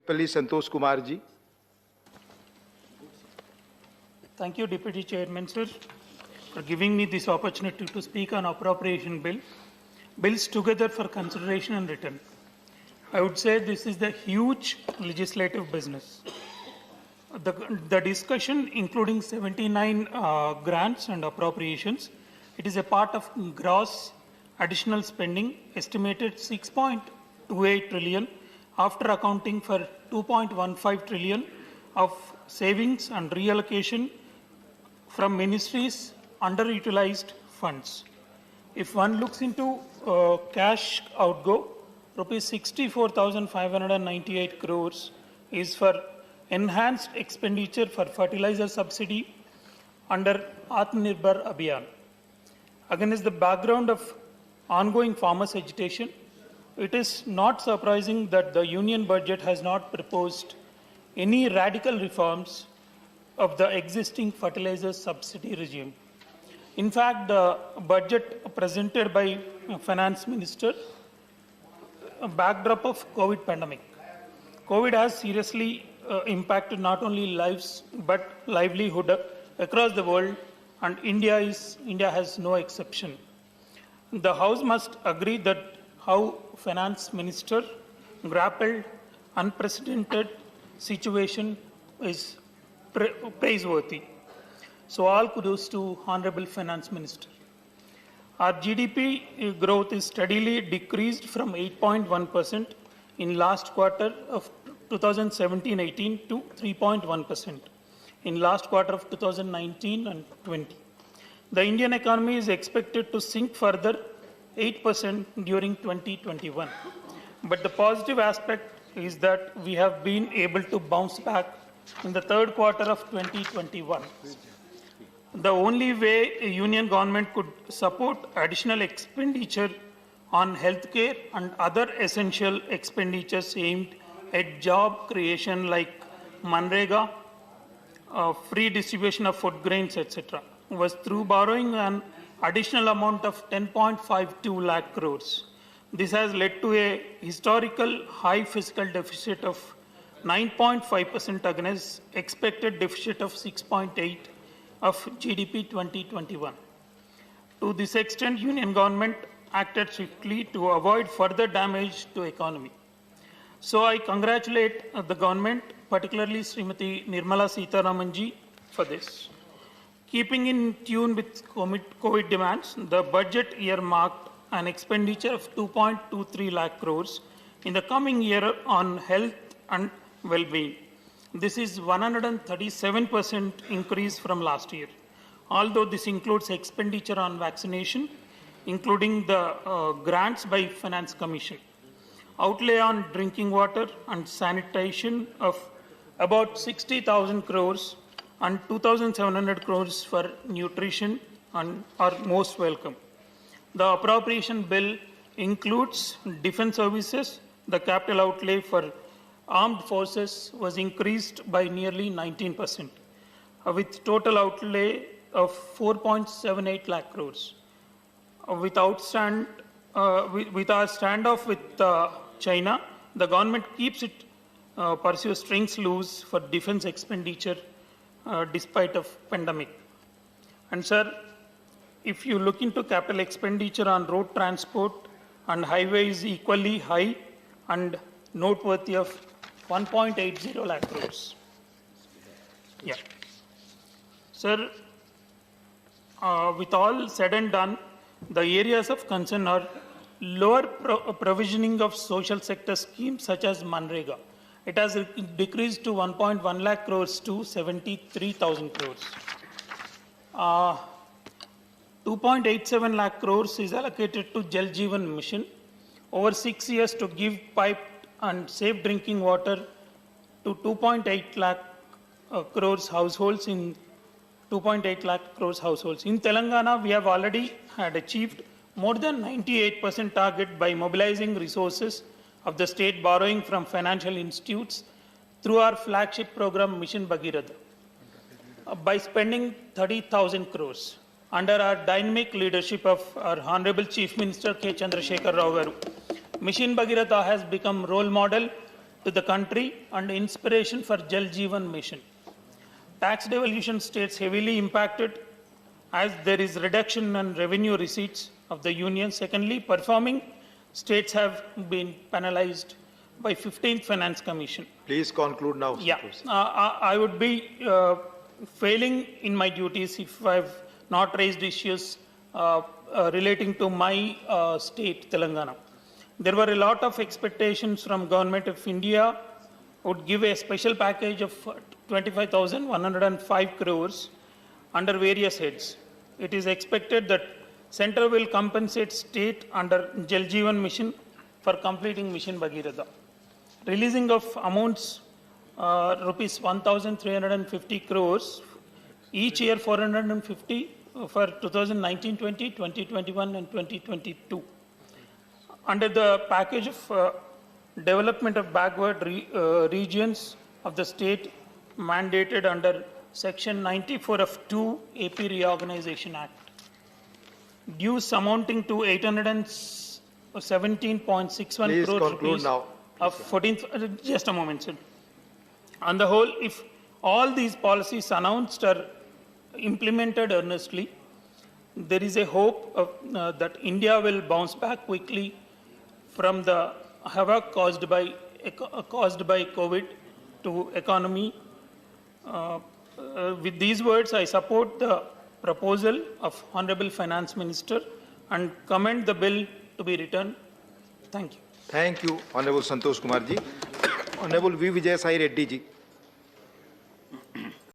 Sarvepalli Santosh Kumar ji. Thank you, Deputy Chairman, sir, for giving me this opportunity to speak on appropriation bills together for consideration and return. I would say this is the huge legislative business. The discussion, including 79 grants and appropriations, it is a part of gross additional spending estimated 6.28 trillion after accounting for 2.15 trillion of savings and reallocation from ministries' underutilized funds. If one looks into cash outgo, rupees 64,598 crores is for enhanced expenditure for fertilizer subsidy under Atmanirbhar Abhiyan. Against the background of ongoing farmers' agitation, it is not surprising that the union budget has not proposed any radical reforms of the existing fertilizer subsidy regime. In fact, the budget presented by Finance Minister, a backdrop of COVID pandemic. COVID has seriously impacted not only lives but livelihood across the world, and India has no exception. The House must agree that how Finance Minister grappled unprecedented situation is praiseworthy. So all kudos to Honorable Finance Minister. Our GDP growth is steadily decreased from 8.1% in last quarter of 2017-18 to 3.1% in last quarter of 2019 and 20. The Indian economy is expected to sink further 8% during 2021. But the positive aspect is that we have been able to bounce back in the third quarter of 2021. The only way a union government could support additional expenditure on healthcare and other essential expenditures aimed at job creation like Manrega, free distribution of food grains, etc., was through borrowing an additional amount of 10.52 lakh crores. This has led to a historical high fiscal deficit of 9.5% against expected deficit of 6.8 of GDP 2021. To this extent, union government acted swiftly to avoid further damage to economy. So I congratulate the government, particularly Srimati Nirmala Sitharamanji, for this. Keeping in tune with COVID demands, the budget earmarked an expenditure of 2.23 lakh crores in the coming year on health and well-being. This is 137% increase from last year. Although this includes expenditure on vaccination, including the grants by Finance Commission, outlay on drinking water and sanitation of about 60,000 crores and 2,700 crores for nutrition are most welcome. The appropriation bill includes defense services. The capital outlay for armed forces was increased by nearly 19%, with total outlay of 4.78 lakh crores. With our standoff with China, the government keeps it pursue strings loose for defense expenditure despite of pandemic. And sir, if you look into capital expenditure on road transport and highway is equally high and noteworthy of 1.80 lakh crores. Yeah. Sir, with all said and done, the areas of concern are lower provisioning of social sector schemes such as Manrega. It has decreased to 1.1 lakh crores to 73,000 crores. 2.87 lakh crores is allocated to Jal Jeevan Mission over 6 years to give piped and safe drinking water to 2.8 lakh crores households in 2.8 lakh crores households. In Telangana, we have already had achieved more than 98% target by mobilizing resources of the state borrowing from financial institutes through our flagship program Mission Bhagiratha by spending 30,000 crores under our dynamic leadership of our Honorable Chief Minister K. Chandrasekhar Rao Garu. Mission Bhagiratha has become role model to the country and inspiration for Jal Jeevan Mission. Tax devolution states heavily impacted as there is reduction in revenue receipts of the union. Secondly, performing states have been penalized by 15th Finance Commission. Please conclude now. Yeah, Santosh. I would be failing in my duties if I've not raised issues relating to my state, Telangana. There were a lot of expectations from Government of India would give a special package of 25,105 crores under various heads. It is expected that Centre will compensate state under Jal Jeevan Mission for completing Mission Bhagiratha. Releasing of amounts rupees 1,350 crores each year, 450 for 2019-20, 2021 and 2022. Under the package of development of backward regions of the state mandated under Section 94 of 2 AP Reorganization Act. Dues amounting to 817.61 Please crores conclude rupees now. of 14th, just a moment, sir. On the whole, if all these policies announced are implemented earnestly, there is a hope of, that India will bounce back quickly from the havoc caused by COVID to economy. With these words, I support the proposal of Honorable Finance Minister and commend the bill to be returned. Thank you. Thank you, Honorable Santosh Kumar ji. Honorable V. Vijay Sai Reddy ji.